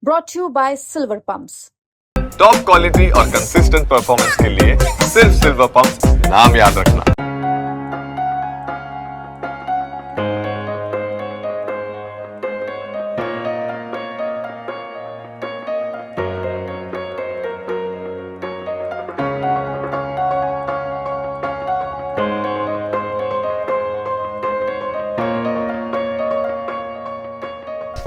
brought to you by Silver Pumps. Top quality और consistent performance के लिए सिर्फ सिल्वर पंप नाम याद रखना।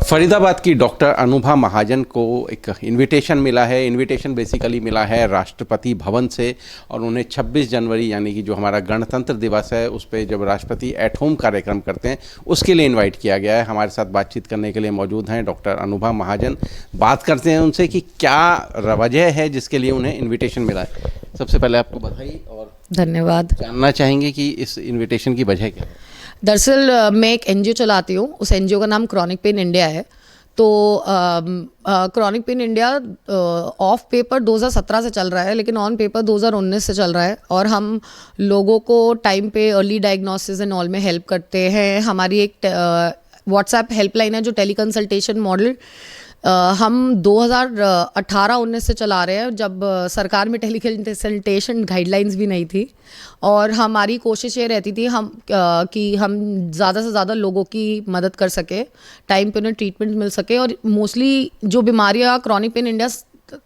फरीदाबाद की डॉक्टर अनुभा महाजन को एक इनविटेशन मिला है। इनविटेशन बेसिकली मिला है राष्ट्रपति भवन से, और उन्हें 26 जनवरी यानी कि जो हमारा गणतंत्र दिवस है उस पर जब राष्ट्रपति एट होम कार्यक्रम करते हैं उसके लिए इनवाइट किया गया है। हमारे साथ बातचीत करने के लिए मौजूद हैं डॉक्टर अनुभा महाजन। बात करते हैं उनसे कि क्या वजह है जिसके लिए उन्हें इन्विटेशन मिला है। सबसे पहले आपको बधाई और धन्यवाद। जानना चाहेंगे कि इस इन्विटेशन की वजह क्या है। दरअसल मैं एक एनजीओ चलाती हूँ, उस एनजीओ का नाम क्रॉनिक पेन इंडिया है। तो chronic pain India of paper 2017 से चल रहा है, लेकिन ऑन पेपर 2019 से चल रहा है, और हम लोगों को टाइम पे अर्ली डायग्नोसिस एंड ऑल में हेल्प करते हैं। हमारी एक व्हाट्सएप हेल्पलाइन है जो टेली कंसल्टेशन मॉडल हम 2018-19 से चला रहे हैं, जब सरकार में टेली कंसल्टेशन गाइडलाइंस भी नहीं थी। और हमारी कोशिश ये रहती थी कि हम ज़्यादा से ज़्यादा लोगों की मदद कर सके, टाइम पे उन्हें ट्रीटमेंट मिल सके। और मोस्टली जो बीमारियाँ क्रॉनिक पेन इंडिया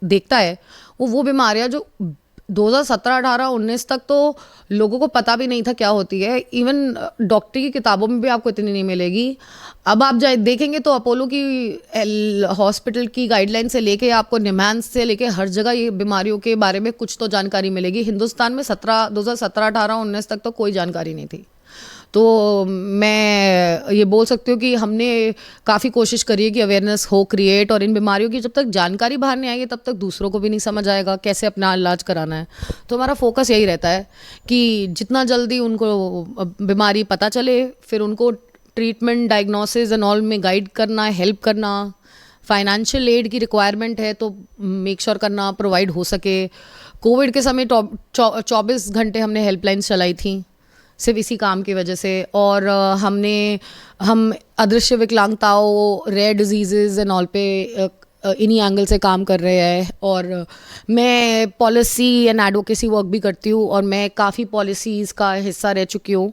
देखता है वो बीमारियाँ जो 2017, 18, 19 तक तो लोगों को पता भी नहीं था क्या होती है। इवन डॉक्टर की किताबों में भी आपको इतनी नहीं मिलेगी। अब आप देखेंगे तो अपोलो की हॉस्पिटल की गाइडलाइन से लेके आपको निमैंस से लेके हर जगह ये बीमारियों के बारे में कुछ तो जानकारी मिलेगी। हिंदुस्तान में 2017, 18, 19 तक तो कोई जानकारी नहीं थी। तो मैं ये बोल सकती हूँ कि हमने काफ़ी कोशिश करी है कि अवेयरनेस हो क्रिएट, और इन बीमारियों की जब तक जानकारी बाहर नहीं आएगी तब तक दूसरों को भी नहीं समझ आएगा कैसे अपना इलाज कराना है। तो हमारा फोकस यही रहता है कि जितना जल्दी उनको बीमारी पता चले, फिर उनको ट्रीटमेंट, डायग्नोसिस एंड ऑल में गाइड करना, हेल्प करना। फाइनेंशियल एड की रिक्वायरमेंट है तो मेक श्योर करना प्रोवाइड हो सके। कोविड के समय 24 घंटे हमने हेल्पलाइंस चलाई थी सिर्फ इसी काम की वजह से। और हम अदृश्य विकलांगताओं, रेयर डिजीज़ एंड ऑल पे इन्हीं एंगल से काम कर रहे हैं। और मैं पॉलिसी एंड एडवोकेसी वर्क भी करती हूँ, और मैं काफ़ी पॉलिसीज़ का हिस्सा रह चुकी हूँ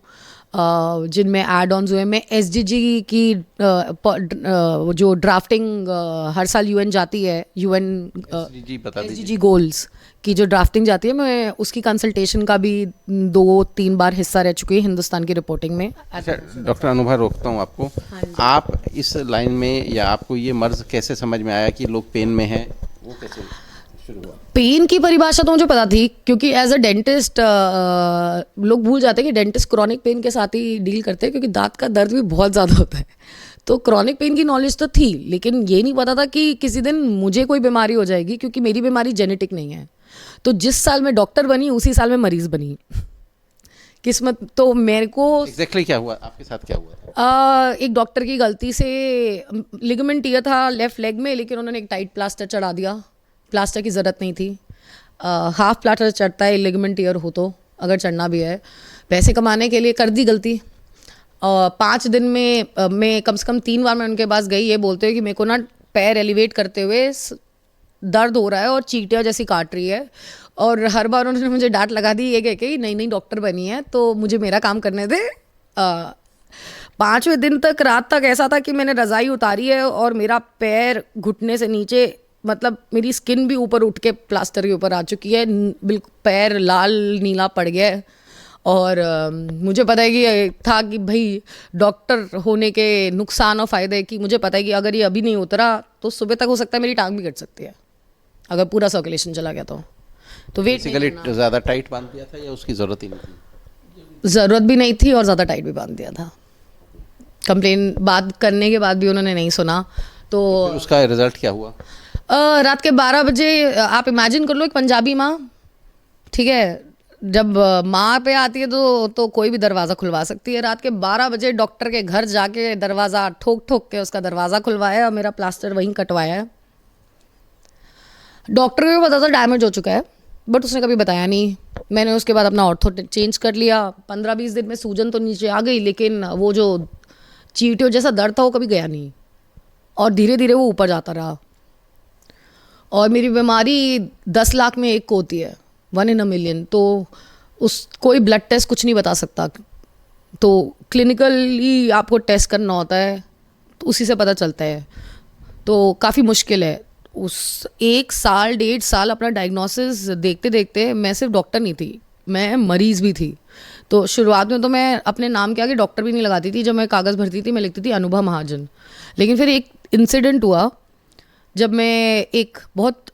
जिनमें एड ऑन्स हुए। मैं एसडीजी की जो ड्राफ्टिंग हर साल यूएन जाती है, यूएन एसडीजी गोल्स की जो ड्राफ्टिंग जाती है, मैं उसकी कंसल्टेशन का भी 2-3 बार हिस्सा रह चुकी है हिंदुस्तान की रिपोर्टिंग में। अच्छा डॉक्टर अनुभा, रोकता हूँ आपको। आप इस लाइन में, या आपको ये मर्ज कैसे समझ में आया कि लोग पेन में हैं, वो कैसे शुरू हुआ? पेन की परिभाषा तो मुझे पता थी, क्योंकि एज अ डेंटिस्ट लोग भूल जाते हैं कि डेंटिस्ट क्रॉनिक पेन के साथ ही डील करते हैं, क्योंकि दांत का दर्द भी बहुत ज़्यादा होता है। तो क्रॉनिक पेन की नॉलेज तो थी, लेकिन ये नहीं पता था कि किसी दिन मुझे कोई बीमारी हो जाएगी, क्योंकि मेरी बीमारी जेनेटिक नहीं है। तो जिस साल मैं डॉक्टर बनी उसी साल मैं मरीज बनी। किस्मत तो मेरे को एग्जैक्टली क्या हुआ आपके साथ, क्या हुआ? एक डॉक्टर की गलती से लिगामेंट टियर था लेफ्ट लेग में, लेकिन उन्होंने एक टाइट प्लास्टर चढ़ा दिया। प्लास्टर की ज़रूरत नहीं थी। हाफ प्लास्टर चढ़ता है लिगामेंट टियर हो तो, अगर चढ़ना भी है। पैसे कमाने के लिए कर दी गलती। 5 दिन में मैं कम से कम 3 बार मैं उनके पास गई, ये बोलते हुए कि मेरे को ना पैर एलिवेट करते हुए दर्द हो रहा है और चींटियाँ जैसी काट रही है। और हर बार उन्होंने मुझे डांट लगा दी ये कह के नहीं डॉक्टर बनी है तो मुझे मेरा काम करने दे। 5वें दिन तक, रात तक ऐसा था कि मैंने रज़ाई उतारी है और मेरा पैर घुटने से नीचे, मतलब मेरी स्किन भी ऊपर उठ के प्लास्टर के ऊपर आ चुकी है। बिल्कुल पैर लाल नीला पड़ गया है। और मुझे पता है कि था कि भाई डॉक्टर होने के नुकसान और फ़ायदे, कि मुझे पता है कि अगर ये अभी नहीं उतरा तो सुबह तक हो सकता है मेरी टांग भी कट सकती है अगर पूरा सर्कुलेशन चला गया तो वेट बेसिकली ज़्यादा टाइट बांध दिया था या उसकी ज़रूरत ही नहीं थी? ज़रूरत भी नहीं थी और ज़्यादा टाइट भी बांध दिया था। कंप्लेन बात करने के बाद भी उन्होंने नहीं सुना। तो उसका रिजल्ट क्या हुआ? रात के 12 बजे आप इमेजिन कर लो, एक पंजाबी माँ, ठीक है, जब माँ पे आती है तो कोई भी दरवाज़ा खुलवा सकती है। रात के 12 बजे डॉक्टर के घर जाके दरवाज़ा ठोक ठोक के उसका दरवाज़ा खुलवाया और मेरा प्लास्टर वहीं कटवाया है। डॉक्टर को भी पता था डैमेज हो चुका है, बट उसने कभी बताया नहीं। मैंने उसके बाद अपना ऑर्थो चेंज कर लिया। 15-20 दिन में सूजन तो नीचे आ गई, लेकिन वो जो चींटियों जैसा दर्द था वो कभी गया नहीं, और धीरे धीरे वो ऊपर जाता रहा। और मेरी बीमारी 10 लाख में एक को होती है, 1 in a million। तो उस कोई ब्लड टेस्ट कुछ नहीं बता सकता, तो क्लिनिकली आपको टेस्ट करना होता है, तो उसी से पता चलता है। तो काफ़ी मुश्किल है। उस 1 साल 1.5 साल अपना डायग्नोसिस देखते देखते, मैं सिर्फ डॉक्टर नहीं थी, मैं मरीज़ भी थी। तो शुरुआत में तो मैं अपने नाम के आगे डॉक्टर भी नहीं लगाती थी। जब मैं कागज़ भरती थी मैं लिखती थी अनुभा महाजन। लेकिन फिर एक इंसिडेंट हुआ जब मैं एक बहुत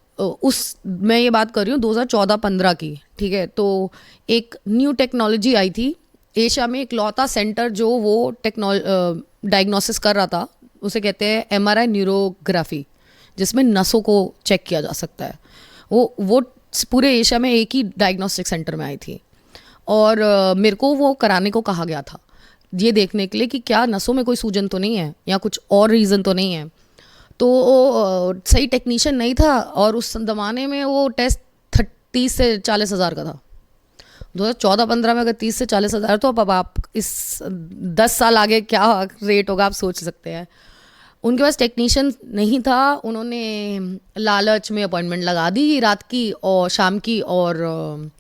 मैं ये बात कर रही हूँ 2014-15 की, ठीक है। तो एक न्यू टेक्नोलॉजी आई थी एशिया में, एक लौता सेंटर जो वो डायग्नोसिस कर रहा था, उसे कहते हैं MRI न्यूरोग्राफी, जिसमें नसों को चेक किया जा सकता है। वो पूरे एशिया में एक ही डायग्नोस्टिक सेंटर में आई थी, और मेरे को वो कराने को कहा गया था, ये देखने के लिए कि क्या नसों में कोई सूजन तो नहीं है या कुछ और रीज़न तो नहीं है। तो सही टेक्नीशियन नहीं था, और उस ज़माने में वो टेस्ट 30 से 40 हज़ार का था। 2014-15 में अगर 30 से 40 हज़ार, तो अब आप इस 10 साल आगे क्या रेट होगा आप सोच सकते हैं। उनके पास टेक्नीशियन नहीं था, उन्होंने लालच में अपॉइंटमेंट लगा दी रात की और शाम की, और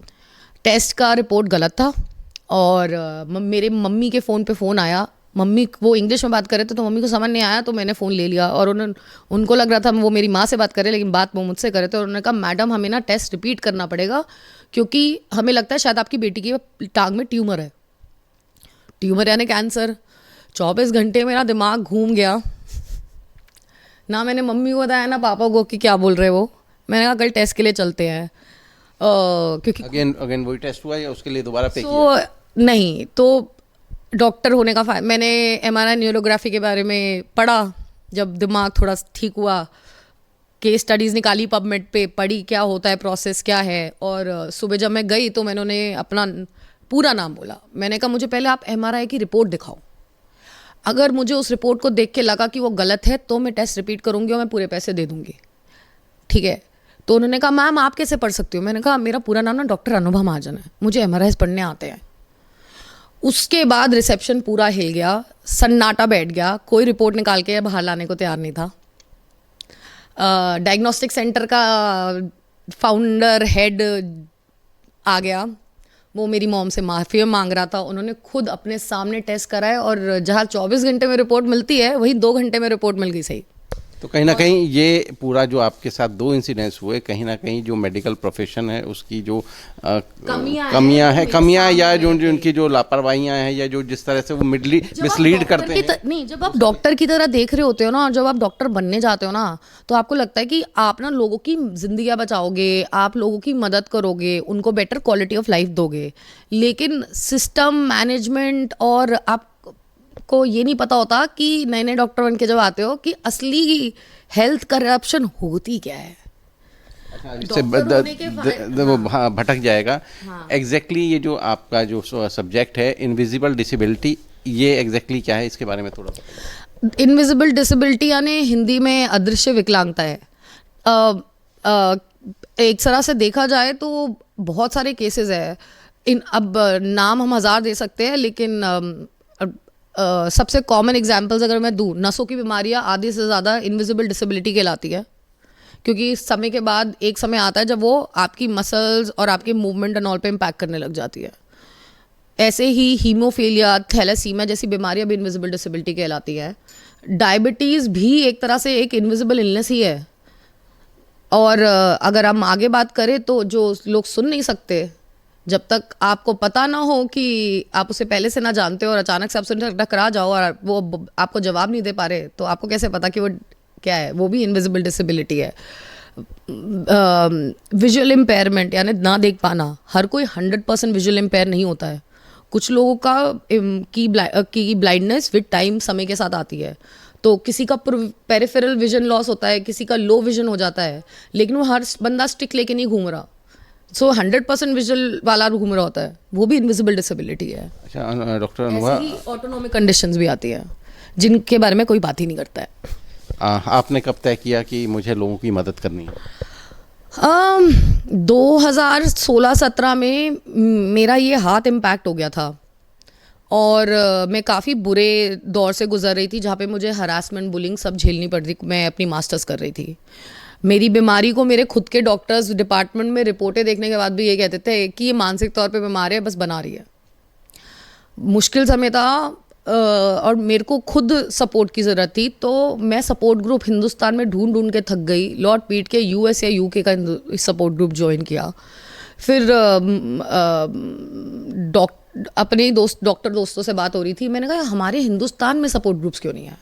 टेस्ट का रिपोर्ट गलत था। और मेरे मम्मी के फ़ोन पे फ़ोन आया, मम्मी वो इंग्लिश में बात कर रहे थे तो मम्मी को समझ नहीं आया, तो मैंने फ़ोन ले लिया, और उनको लग रहा था वो मेरी माँ से बात कर रहे, लेकिन बात वो मुझसे कर रहे थे। और उन्होंने कहा मैडम हमें ना टेस्ट रिपीट करना पड़ेगा, क्योंकि हमें लगता है शायद आपकी बेटी की टांग में ट्यूमर है। ट्यूमर यानी कैंसर। 24 घंटे मेरा दिमाग घूम गया, ना मैंने मम्मी को बताया ना पापा को कि क्या बोल रहे वो। मैंने कहा कल टेस्ट के लिए चलते हैं, क्योंकि अगेन वही टेस्ट हुआ या उसके लिए दोबारा पे किया? नहीं, तो डॉक्टर होने का मैंने MRI न्यूरोग्राफी के बारे में पढ़ा, जब दिमाग थोड़ा ठीक हुआ, केस स्टडीज़ निकाली, पबमेड पे पढ़ी क्या होता है, प्रोसेस क्या है। और सुबह जब मैं गई तो मैंने उन्हें अपना पूरा नाम बोला। मैंने कहा मुझे पहले आप MRI की रिपोर्ट दिखाओ, अगर मुझे उस रिपोर्ट को देख के लगा कि वो गलत है तो मैं टेस्ट रिपीट करूँगी और मैं पूरे पैसे दे दूँगी, ठीक है। तो उन्होंने कहा मैम आप कैसे पढ़ सकती हो? मैंने कहा मेरा पूरा नाम ना डॉक्टर अनुभा महाजन है, मुझे MRIs पढ़ने आते हैं। उसके बाद रिसेप्शन पूरा हिल गया, सन्नाटा बैठ गया, कोई रिपोर्ट निकाल के बाहर लाने को तैयार नहीं था। डायग्नोस्टिक सेंटर का फाउंडर हेड आ गया, वो मेरी मॉम से माफ़ी मांग रहा था। उन्होंने खुद अपने सामने टेस्ट कराए, और जहाँ 24 घंटे में रिपोर्ट मिलती है वही 2 घंटे में रिपोर्ट मिल गई सही। तो कहीं ना कहीं ये पूरा जो आपके साथ 2 इंसिडेंट्स हुए, कहीं ना कहीं जो मेडिकल प्रोफेशन है उसकी जो कमियां या जो उनकी जो लापरवाहियां हैं, या जो जिस तरह से वो मिसलीड करते हैं। नहीं, जब आप डॉक्टर की तरह देख रहे होते हो ना, और जब आप डॉक्टर बनने जाते हो ना, तो आपको लगता है कि आप ना लोगों की जिंदगियां बचाओगे, आप लोगों की मदद करोगे, उनको बेटर क्वालिटी ऑफ लाइफ दोगे। लेकिन सिस्टम मैनेजमेंट, और आप को ये नहीं पता होता कि नए नए डॉक्टर बन के जब आते हो कि असली हेल्थ करप्शन होती क्या है। इससे वो भटक जाएगा। एग्जैक्टली ये जो आपका जो सब्जेक्ट है इनविजिबल डिसेबिलिटी, ये एग्जैक्टली क्या है, इसके बारे में थोड़ा बताइए। इनविजिबल डिसेबिलिटी यानी हिंदी में अदृश्य विकलांगता है। एक तरह से देखा जाए तो बहुत सारे केसेस है। अब नाम हम 1000 दे सकते हैं, लेकिन सबसे कॉमन एग्जांपल्स अगर मैं दूँ, नसों की बीमारियाँ आधी से ज़्यादा इनविजिबल डिसेबिलिटी कहलाती है, क्योंकि इस समय के बाद एक समय आता है जब वो आपकी मसल्स और आपके मूवमेंट एंड ऑल पे इम्पैक्ट करने लग जाती है। ऐसे ही हीमोफीलिया, थैलेसीमिया जैसी बीमारियाँ भी इनविजिबल डिसेबिलिटी कहलाती है। डायबिटीज़ भी एक तरह से एक इनविजिबल इलनेस ही है। और अगर हम आगे बात करें तो जो लोग सुन नहीं सकते, जब तक आपको पता ना हो कि आप उसे पहले से ना जानते हो और अचानक से आपसे टकरा जाओ और वो आपको जवाब नहीं दे पा रहे, तो आपको कैसे पता कि वो क्या है? वो भी इनविजिबल डिसेबिलिटी है। विजुअल इम्पेयरमेंट यानी ना देख पाना, हर कोई 100% विजुअल इम्पेयर नहीं होता है। कुछ लोगों का की ब्लाइंडनेस विद टाइम समय के साथ आती है। तो किसी का पेरिफेरल विजन लॉस होता है, किसी का लो विजन हो जाता है, लेकिन वो हर बंदा स्टिक लेके नहीं घूम रहा। 100% विजुअल वाला घूम रहा होता है, वो भी इनविजिबल डिसेबिलिटी है। अच्छा डॉक्टर अनुभा, ऑटोनोमिक कंडीशंस भी आती है जिनके बारे में कोई बात ही नहीं करता है। आपने कब तय किया कि मुझे लोगों की मदद करनी है? 2016-17 में मेरा ये हाथ इम्पैक्ट हो गया था, और मैं काफ़ी बुरे दौर से गुजर रही थी, जहाँ पे मुझे हरासमेंट, बुलिंग सब झेलनी पड़ रही। मैं अपनी मास्टर्स कर रही थी। मेरी बीमारी को मेरे खुद के डॉक्टर्स डिपार्टमेंट में रिपोर्टें देखने के बाद भी ये कहते थे कि ये मानसिक तौर पे बीमार है, बस बना रही है। मुश्किल समय था और मेरे को खुद सपोर्ट की ज़रूरत थी, तो मैं सपोर्ट ग्रुप हिंदुस्तान में ढूंढ ढूंढ के थक गई। लौट पीट के यूएस या यूके का सपोर्ट ग्रुप ज्वाइन किया। फिर अपने ही दोस्तों से बात हो रही थी, मैंने कहा हमारे हिंदुस्तान में सपोर्ट ग्रुप्स क्यों नहीं है?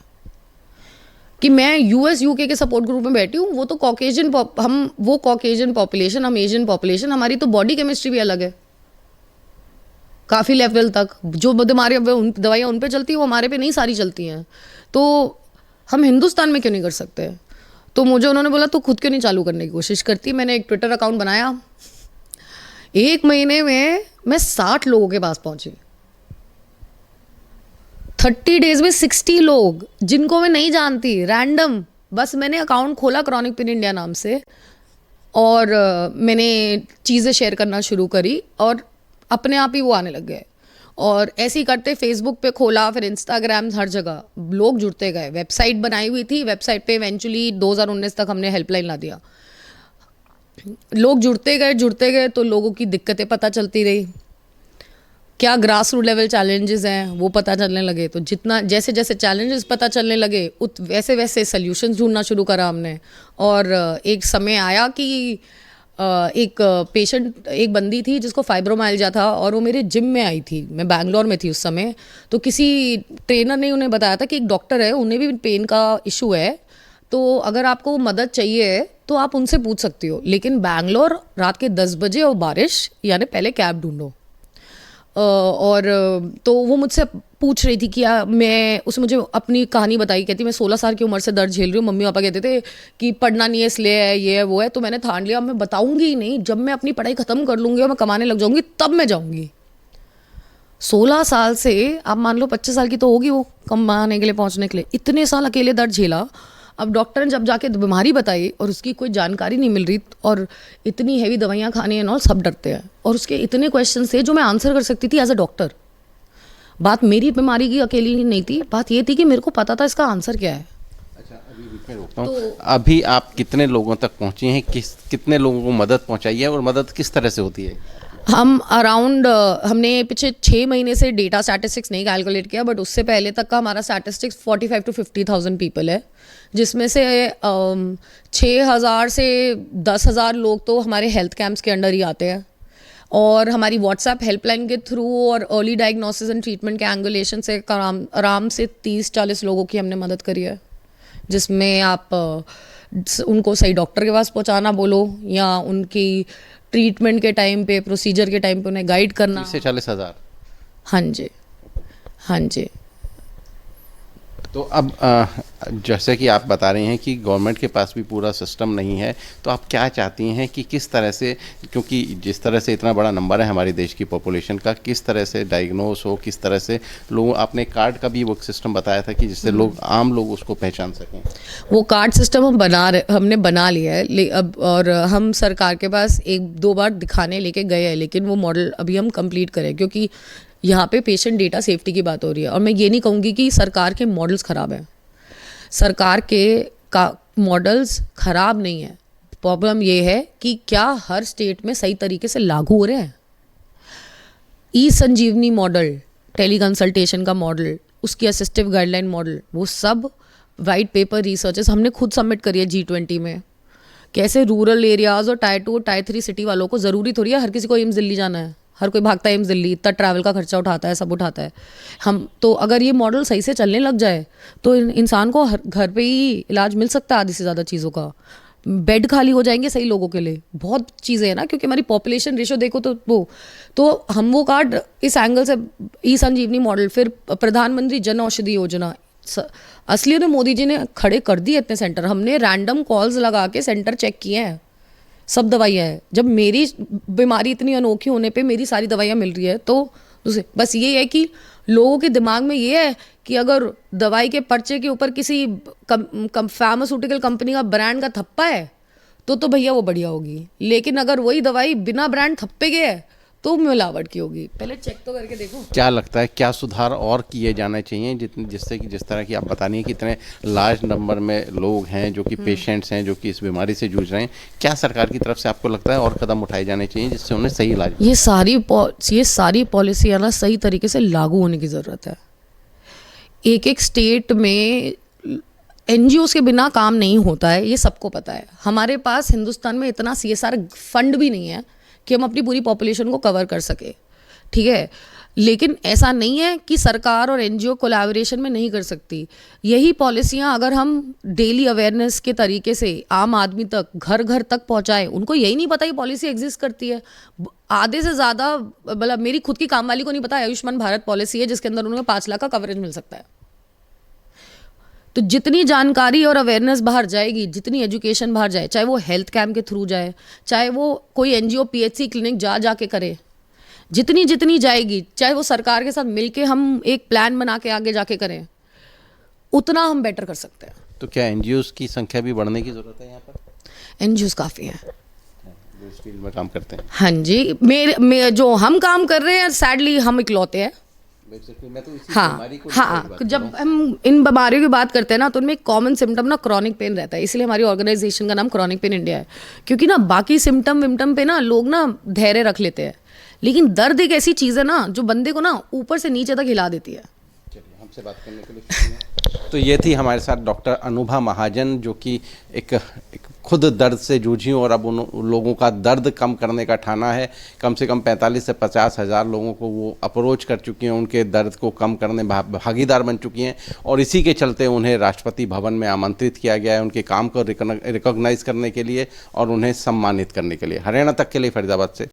कि मैं यूएस यूके के सपोर्ट ग्रुप में बैठी हूँ, वो तो कॉकेशियन पॉपुलेशन, हम एशियन पॉपुलेशन, हमारी तो बॉडी केमिस्ट्री भी अलग है काफ़ी लेवल तक। जो बीमारी दवाइयाँ उन पे चलती हैं वो हमारे पे नहीं सारी चलती हैं, तो हम हिंदुस्तान में क्यों नहीं कर सकते? तो मुझे उन्होंने बोला तो खुद क्यों नहीं चालू करने की कोशिश करती। मैंने एक ट्विटर अकाउंट बनाया, 1 महीने में मैं 60 लोगों के पास पहुंची। 30 डेज में 60 लोग जिनको मैं नहीं जानती, रैंडम, बस मैंने अकाउंट खोला क्रॉनिक पेन इंडिया नाम से और मैंने चीज़ें शेयर करना शुरू करी और अपने आप ही वो आने लग गए। और ऐसे ही करते फेसबुक पे खोला, फिर इंस्टाग्राम, हर जगह लोग जुड़ते गए। वेबसाइट बनाई हुई थी, वेबसाइट पे इवेंचुअली 2019 तक हमने हेल्पलाइन ला दिया। लोग जुड़ते गए तो लोगों की दिक्कतें पता चलती रही, क्या ग्रास रूट लेवल चैलेंजेस हैं वो पता चलने लगे। तो जितना जैसे जैसे चैलेंजेस पता चलने लगे वैसे वैसे सल्यूशंस ढूंढना शुरू करा हमने। और एक समय आया कि एक बंदी थी जिसको फाइब्रोमाइल्जिया था और वो मेरे जिम में आई थी। मैं बैंगलोर में थी उस समय, तो किसी ट्रेनर ने उन्हें बताया था कि एक डॉक्टर है, उन्हें भी पेन का इशू है, तो अगर आपको मदद चाहिए तो आप उनसे पूछ सकती हो, लेकिन बैंगलोर रात के 10 बजे और बारिश, यानी पहले कैब ढूंढो। और तो वो मुझसे पूछ रही थी कि उसने मुझे अपनी कहानी बताई। कहती मैं 16 साल की उम्र से दर्द झेल रही हूँ, मम्मी पापा कहते थे कि पढ़ना नहीं है इसलिए है, ये है वो है। तो मैंने ठान लिया मैं बताऊंगी ही नहीं, जब मैं अपनी पढ़ाई ख़त्म कर लूँगी और मैं कमाने लग जाऊँगी तब मैं जाऊँगी। 16 साल से आप मान लो 25 साल की तो होगी वो कमाने के लिए, पहुँचने के लिए। इतने साल अकेले दर्द झेला। अब डॉक्टर ने जब जाके बीमारी बताई और उसकी कोई जानकारी नहीं मिल रही और इतनी हैवी दवाइयाँ खानी है और सब डरते हैं, और उसके इतने क्वेश्चन थे जो मैं आंसर कर सकती थी एज अ डॉक्टर। बात मेरी बीमारी की अकेली नहीं थी, बात ये थी कि मेरे को पता था इसका आंसर क्या है। अच्छा, अभी बीच में रोकता हूँ। अभी आप कितने लोगों तक पहुँची हैं, कितने लोगों को मदद पहुँचाई है और मदद किस तरह से होती है? हम हमने पिछले 6 महीने से डेटा स्टैटिस्टिक्स नहीं कैलकुलेट किया, बट उससे पहले तक का हमारा स्टैटिस्टिक्स 45 to 50,000 पीपल है, जिसमें से 6,000 से 10,000 लोग तो हमारे हेल्थ कैंप्स के अंडर ही आते हैं। और हमारी व्हाट्सएप हेल्पलाइन के थ्रू और अर्ली डायग्नोसिस एंड ट्रीटमेंट के एंगुलेशन से आराम से 30-40 लोगों की हमने मदद करी है, जिसमें आप उनको सही डॉक्टर के पास पहुंचाना बोलो या उनकी ट्रीटमेंट के टाइम पे, प्रोसीजर के टाइम पे उन्हें गाइड करना। 30 से 40,000। हाँ जी, हाँ जी। तो अब जैसे कि आप बता रहे हैं कि गवर्नमेंट के पास भी पूरा सिस्टम नहीं है, तो आप क्या चाहती हैं कि किस तरह से, क्योंकि जिस तरह से इतना बड़ा नंबर है हमारे देश की पॉपुलेशन का, किस तरह से डायग्नोस हो, किस तरह से लोग, आपने कार्ड का भी वो सिस्टम बताया था कि जिससे लोग, आम लोग उसको पहचान सकें। वो कार्ड सिस्टम हमने बना लिया है अब, और हम सरकार के पास 1-2 बार दिखाने लेके गए हैं, लेकिन वो मॉडल अभी हम कंप्लीट करें, क्योंकि यहाँ पे पेशेंट डेटा सेफ्टी की बात हो रही है। और मैं ये नहीं कहूँगी कि सरकार के मॉडल्स ख़राब हैं, सरकार के मॉडल्स ख़राब नहीं है। प्रॉब्लम ये है कि क्या हर स्टेट में सही तरीके से लागू हो रहे हैं। ई संजीवनी मॉडल, टेली कंसल्टेशन का मॉडल, उसकी असिस्टिव गाइडलाइन मॉडल, वो सब वाइट पेपर रिसर्चेस हमने खुद सबमिट करी है G20 में। कैसे रूरल एरियाज़ और टायर 2 और टायर 3 सिटी वालों को ज़रूरी थोड़ी है हर किसी को एम्स दिल्ली जाना है, हर कोई भागता है एम्स दिल्ली, इतना ट्रैवल का खर्चा उठाता है, सब उठाता है। हम तो अगर ये मॉडल सही से चलने लग जाए तो इंसान को घर पे ही इलाज मिल सकता है आधी से ज़्यादा चीज़ों का। बेड खाली हो जाएंगे सही लोगों के लिए, बहुत चीज़ें हैं ना, क्योंकि हमारी पॉपुलेशन रेशो देखो तो हम वो कार्ड इस एंगल से, ई संजीवनी मॉडल, फिर प्रधानमंत्री जन औषधि योजना, असली में मोदी जी ने खड़े कर दिए इतने सेंटर। हमने रैंडम कॉल्स लगा के सेंटर चेक किए हैं, सब दवाइयाँ हैं। जब मेरी बीमारी इतनी अनोखी होने पे मेरी सारी दवाइयाँ मिल रही है, तो बस ये है कि लोगों के दिमाग में ये है कि अगर दवाई के पर्चे के ऊपर किसी फार्मास्यूटिकल कंपनी का ब्रांड का थप्पा है तो भैया वो बढ़िया होगी, लेकिन अगर वही दवाई बिना ब्रांड थप्पे के है तो मिलावट की होगी। पहले चेक तो करके देखो। क्या लगता है क्या सुधार और किए जाने चाहिए जिससे कि जिस तरह की आप बता रही हैं कि इतने लार्ज नंबर में लोग हैं जो कि पेशेंट्स हैं जो कि इस बीमारी से जूझ रहे हैं, क्या सरकार की तरफ से आपको लगता है और कदम उठाए जाने चाहिए जिससे उन्हें सही इलाज? ये सारी पॉलिसियाँ ना सही तरीके से लागू होने की ज़रूरत है। एक एक स्टेट में एनजीओ के बिना काम नहीं होता है, ये सबको पता है। हमारे पास हिंदुस्तान में इतना CSR फंड भी नहीं है कि हम अपनी पूरी पॉपुलेशन को कवर कर सके, ठीक है। लेकिन ऐसा नहीं है कि सरकार और एनजीओ कोलैबोरेशन में नहीं कर सकती। यही पॉलिसियाँ अगर हम डेली अवेयरनेस के तरीके से आम आदमी तक घर घर तक पहुँचाएं, उनको यही नहीं पता ये पॉलिसी एग्जिस्ट करती है। आधे से ज़्यादा मतलब मेरी खुद की काम वाली को नहीं पता आयुष्मान भारत पॉलिसी है जिसके अंदर उन्हें 5 लाख का कवरेज मिल सकता है। तो जितनी जानकारी और अवेयरनेस बाहर जाएगी, जितनी एजुकेशन बाहर जाए, चाहे वो हेल्थ कैम्प के थ्रू जाए, चाहे वो कोई एनजीओ PHC क्लिनिक जाके करे, जितनी जाएगी, चाहे वो सरकार के साथ मिलके हम एक प्लान बना के आगे जाके करें, उतना हम बेटर कर सकते हैं। तो क्या एनजीओज की संख्या भी बढ़ने की ज़रूरत है यहाँ पर? एनजीओज काफ़ी हैं जो इस फील्ड में काम करते हैं। हाँ जी, मेरे जो हम काम कर रहे हैं सैडली हम इकलौते हैं। मैं तो इसी हाँ बीमारी को हाँ, जब हम इन बीमारियों की बात करते हैं ना तो उनमें एक कॉमन सिम्टम ना क्रॉनिक पेन रहता है, इसलिए हमारी ऑर्गेनाइजेशन का नाम क्रॉनिक पेन इंडिया है। क्योंकि ना बाकी सिम्टम विम्टम पे ना लोग ना धैर्य रख लेते हैं, लेकिन दर्द एक ऐसी चीज़ है ना जो बंदे को ना ऊपर से नीचे तक हिला देती है। चलिए, हमसे बात करने के लिए शुक्रिया। तो ये थी हमारे साथ डॉक्टर अनुभा महाजन जो कि एक खुद दर्द से जूझी और अब उन लोगों का दर्द कम करने का ठाना है। कम से कम 45 से 50 हज़ार लोगों को वो अप्रोच कर चुकी हैं, उनके दर्द को कम करने भागीदार बन चुकी हैं और इसी के चलते उन्हें राष्ट्रपति भवन में आमंत्रित किया गया है उनके काम को रिकॉग्नाइज करने के लिए और उन्हें सम्मानित करने के लिए। हरियाणा तक के लिए फरीदाबाद से